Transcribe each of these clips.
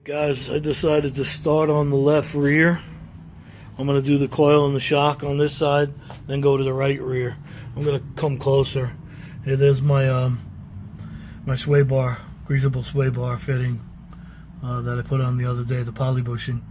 Guys, I decided to start on the left rear. I'm going to do the coil and the shock on this side, then go to the right rear. I'm going to come closer. Hey, there's my my sway bar, greasable sway bar fitting that I put on the other day, the poly bushing.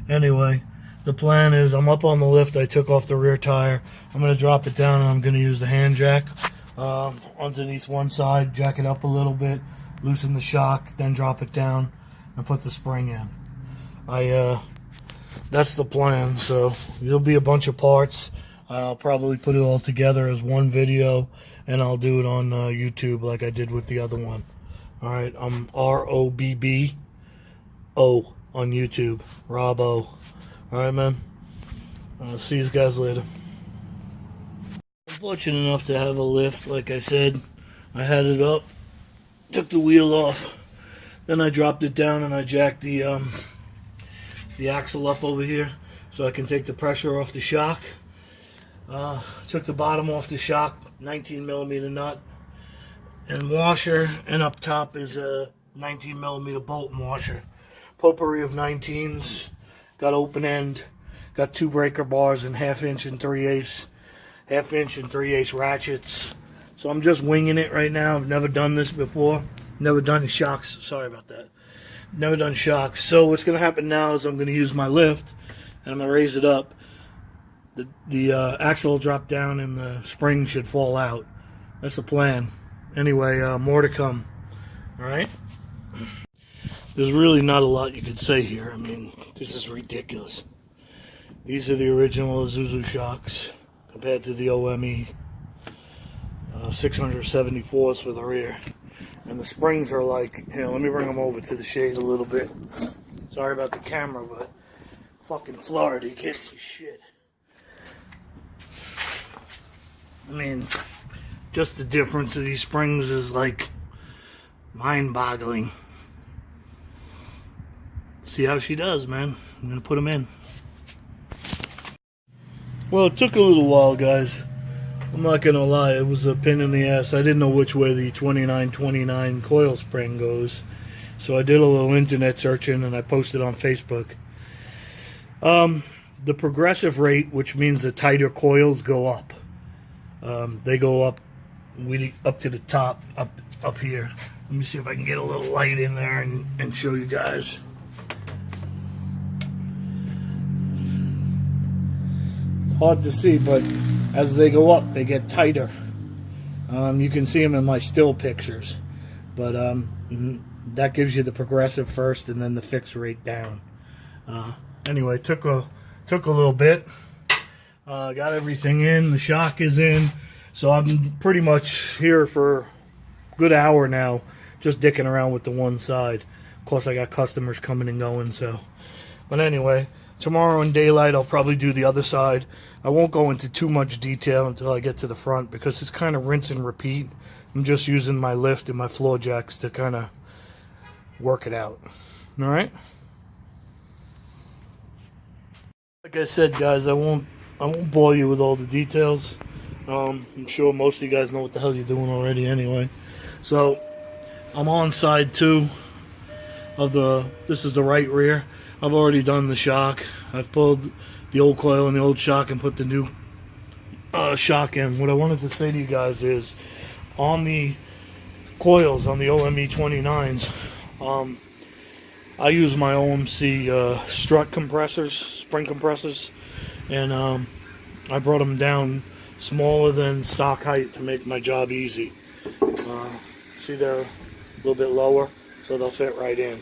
Anyway, the plan is I'm up on the lift. I took off the rear tire. I'm going to drop it down and I'm going to use the hand jack underneath one side, jack it up a little bit, loosen the shock, then drop it down and put the spring in. That's the plan. So there'll be a bunch of parts. I'll probably put it all together as one video, and I'll do it on YouTube like I did with the other one. Alright, I'm ROBBO on YouTube. Robo. Alright, man. I'll see you guys later. I'm fortunate enough to have a lift. Like I said, I had it up, took the wheel off, then I dropped it down and I jacked the axle up over here so I can take the pressure off the shock. Took the bottom off the shock, 19mm nut and washer, and up top is a 19mm bolt and washer. Potpourri of 19s, got open end, got 2 breaker bars and 1/2 inch and 3/8, 1/2 inch and 3/8 ratchets. So I'm just winging it right now. I've never done this before. Never done shocks. Sorry about that. Never done shocks. So what's going to happen now is I'm going to use my lift and I'm going to raise it up. The axle will drop down and the spring should fall out. That's the plan. Anyway, more to come. Alright? There's really not a lot you could say here. I mean, this is ridiculous. These are the original Isuzu shocks compared to the OME 674s for the rear. And the springs are like, here, let me bring them over to the shade a little bit. Sorry about the camera, but fucking Florida, you can't see shit. I mean, just the difference of these springs is like mind-boggling. See how she does, man. I'm gonna put them in. Well, it took a little while, guys. I'm not gonna lie, it was a pain in the ass. I didn't know which way the 2929 coil spring goes, so I did a little internet searching and I posted on Facebook. The progressive rate, which means the tighter coils go up. They go up, up to the top, up here. Let me see if I can get a little light in there and show you guys. It's hard to see, but as they go up, they get tighter. You can see them in my still pictures, but that gives you the progressive first, and then the fixed rate down. Anyway, took a little bit. Got everything in. The shock is in, so I'm pretty much here for a good hour now, just dicking around with the one side. Of course, I got customers coming and going. So, but anyway. Tomorrow in daylight, I'll probably do the other side. I won't go into too much detail until I get to the front because it's kind of rinse and repeat. I'm just using my lift and my floor jacks to kind of work it out. All right? Like I said, guys, I won't bore you with all the details. I'm sure most of you guys know what the hell you're doing already anyway. So, I'm on side 2 of this is the right rear. I've already done the shock. I've pulled the old coil and the old shock and put the new shock in. What I wanted to say to you guys is, on the coils, on the OME 29s, I use my OMC strut compressors, spring compressors, and I brought them down smaller than stock height to make my job easy. See, they're a little bit lower, so they'll fit right in.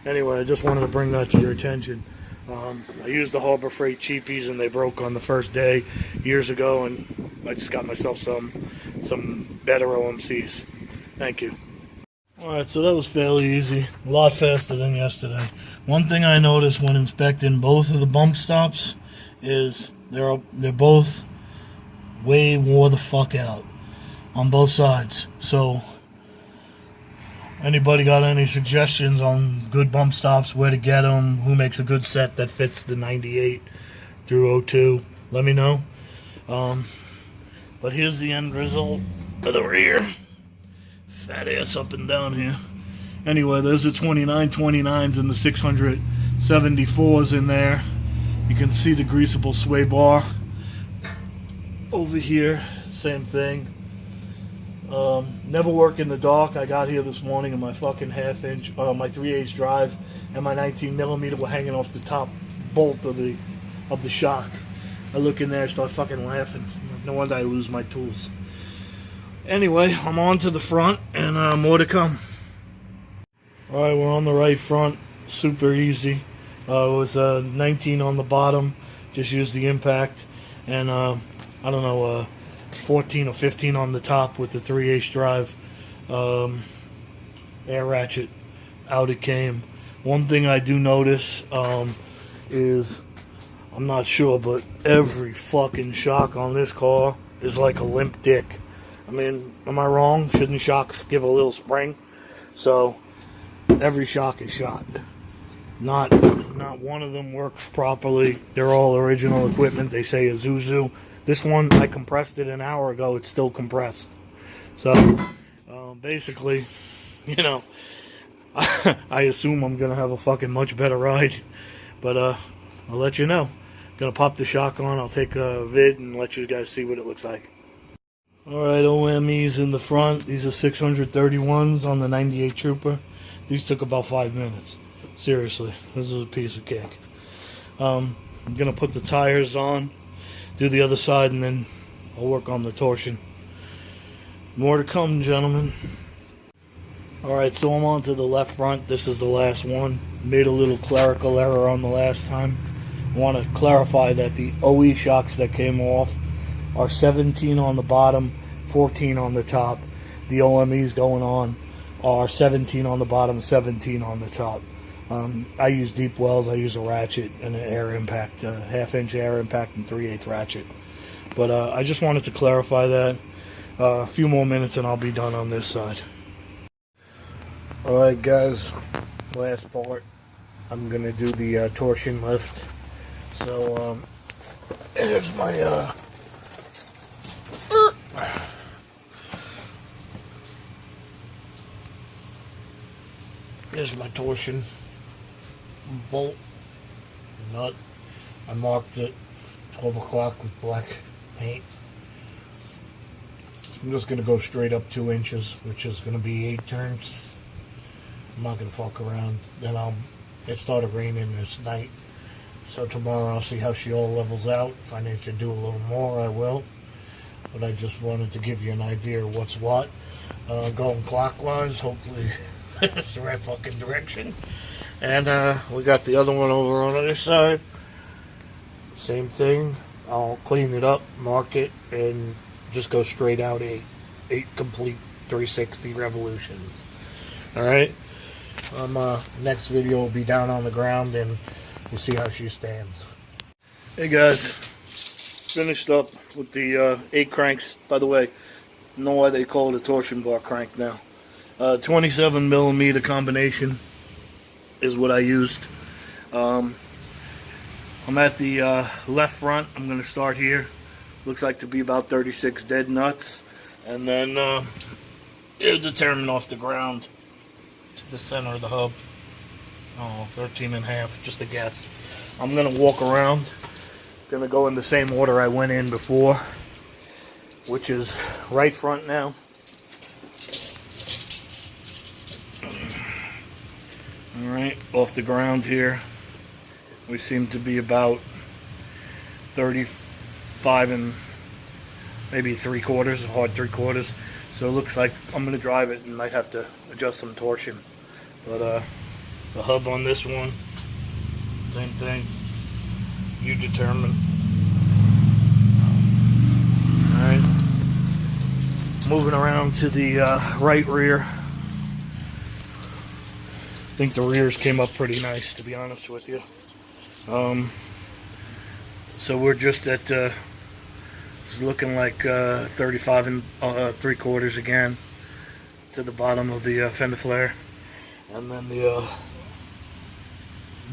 Anyway, I just wanted to bring that to your attention. I used the Harbor Freight cheapies and they broke on the first day years ago, and I just got myself some better OMCs. Thank you. Alright, so that was fairly easy. A lot faster than yesterday. One thing I noticed when inspecting both of the bump stops is they're both way wore the fuck out on both sides. So anybody got any suggestions on good bump stops, where to get them, who makes a good set that fits the 98 through 02, let me know. But here's the end result of the rear. Fat ass up and down here. Anyway, there's the 2929s and the 674s in there. You can see the greasable sway bar over here. Same thing. Never work in the dark. I got here this morning and my fucking half-inch, my 3/8 drive and my 19mm were hanging off the top bolt of the shock. I look in there and start fucking laughing. No wonder I lose my tools. Anyway, I'm on to the front and more to come. Alright, we're on the right front. Super easy. It was 19 on the bottom. Just used the impact. And I don't know, 14 or 15 on the top with the 3/8 drive. Air ratchet. Out it came. One thing I do notice is, I'm not sure, but every fucking shock on this car is like a limp dick. I mean, am I wrong? Shouldn't shocks give a little spring? So, every shock is shot. Not one of them works properly. They're all original equipment. They say Isuzu. This one, I compressed it an hour ago. It's still compressed. So, basically, you know, I assume I'm going to have a fucking much better ride. But, I'll let you know. I'm going to pop the shock on. I'll take a vid and let you guys see what it looks like. Alright, OME's in the front. These are 631s on the 98 Trooper. These took about 5 minutes. Seriously, this is a piece of cake. I'm going to put the tires on, do the other side, and then I'll work on the torsion. More to come, gentlemen. Alright, so I'm on to the left front. This is the last one. Made a little clerical error on the last time. I want to clarify that the OE shocks that came off are 17 on the bottom, 14 on the top. The OMEs going on are 17 on the bottom, 17 on the top. I use deep wells. I use a ratchet and an air impact, half-inch air impact and 3/8 ratchet. But I just wanted to clarify that. A few more minutes and I'll be done on this side. Alright guys, last part. I'm going to do the torsion lift. So here's my here's my torsion bolt nut. I marked it 12 o'clock with black paint. I'm just going to go straight up 2 inches, which is going to be 8 turns. I'm not going to fuck around. Then it started raining. It's night. So tomorrow I'll see how she all levels out. If I need to do a little more, I will. But I just wanted to give you an idea of what's what. Going clockwise, hopefully it's the right fucking direction. And we got the other one over on the other side. Same thing. I'll clean it up, mark it, and just go straight out 8 complete 360 revolutions. Alright? Next video will be down on the ground and we'll see how she stands. Hey guys, finished up with the 8 cranks. By the way, I know why they call it a torsion bar crank now. 27mm combination is what I used. I'm at the left front. I'm going to start here. Looks like to be about 36 dead nuts. And then it'll determine off the ground to the center of the hub. 13 and a half, just a guess. I'm going to walk around. Going to go in the same order I went in before, which is right front now. Alright, off the ground here. We seem to be about 35 and maybe 3/4, a hard 3/4. So it looks like I'm going to drive it and might have to adjust some torsion. But the hub on this one, same thing. You determine. Alright. Moving around to the right rear. I think the rears came up pretty nice, to be honest with you. So we're just at it's looking like 35 and 3/4 again to the bottom of the fender flare, and then the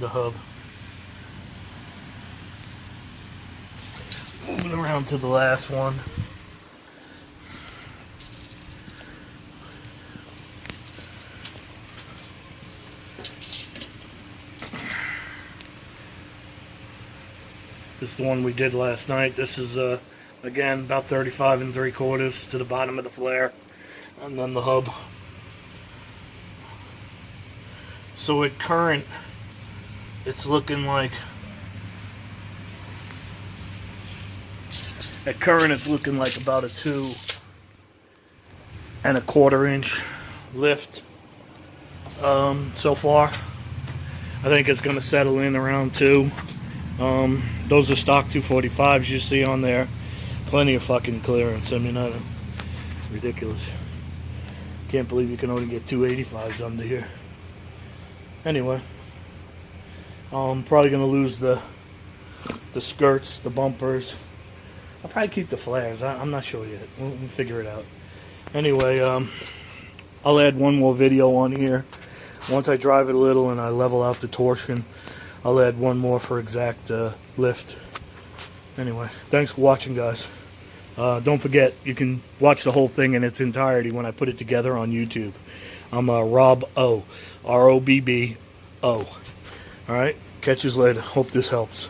hub. Moving around to the last one. This is the one we did last night. This is again about 35 3/4 to the bottom of the flare, and then the hub. So at current, it's looking like about a 2 1/4 inch lift so far. I think it's going to settle in around 2. Those are stock 245s you see on there. Plenty of fucking clearance. I mean, ridiculous. Can't believe you can only get 285s under here. Anyway, I'm probably going to lose the skirts, the bumpers. I'll probably keep the flares. I'm not sure yet. We'll figure it out. Anyway, I'll add one more video on here. Once I drive it a little and I level out the torsion, I'll add one more for exact lift. Anyway, thanks for watching, guys. Don't forget, you can watch the whole thing in its entirety when I put it together on YouTube. I'm Rob O. ROBBO. Alright, catch you later. Hope this helps.